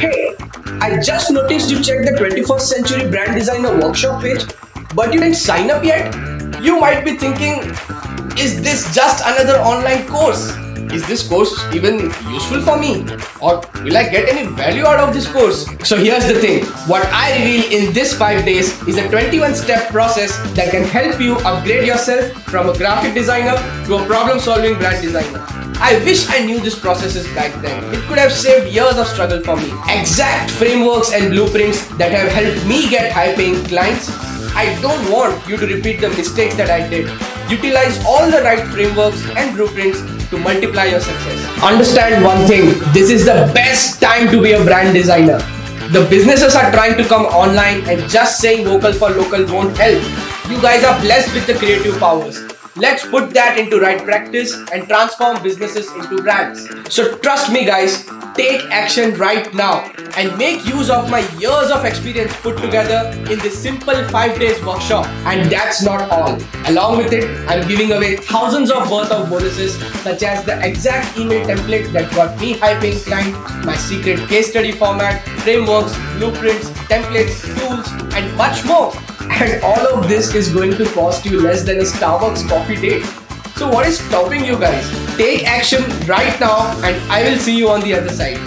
Hey, I just noticed you checked the 21st Century Brand Designer workshop page, but you didn't sign up yet? You might be thinking, is this just another online course? Is this course even useful for me? Or will I get any value out of this course? So here's the thing. What I reveal in this 5 days is a 21-step process that can help you upgrade yourself from a graphic designer to a problem-solving brand designer. I wish I knew this processes back then. It could have saved years of struggle for me. Exact frameworks and blueprints that have helped me get high-paying clients. I don't want you to repeat the mistakes that I did. Utilize all the right frameworks and blueprints to multiply your success. Understand one thing, this is the best time to be a brand designer. The businesses are trying to come online and just saying vocal for local won't help. You guys are blessed with the creative powers. Let's put that into right practice and transform businesses into brands. So trust me guys, take action right now and make use of my years of experience put together in this simple 5 days workshop. And that's not all. Along with it, I'm giving away thousands of worth of bonuses such as the exact email template that got me high-paying client, my secret case study format, frameworks, blueprints, templates, tools, and much more. And all of this is going to cost you less than a Starbucks coffee date. So what is stopping you guys? Take action right now and I will see you on the other side.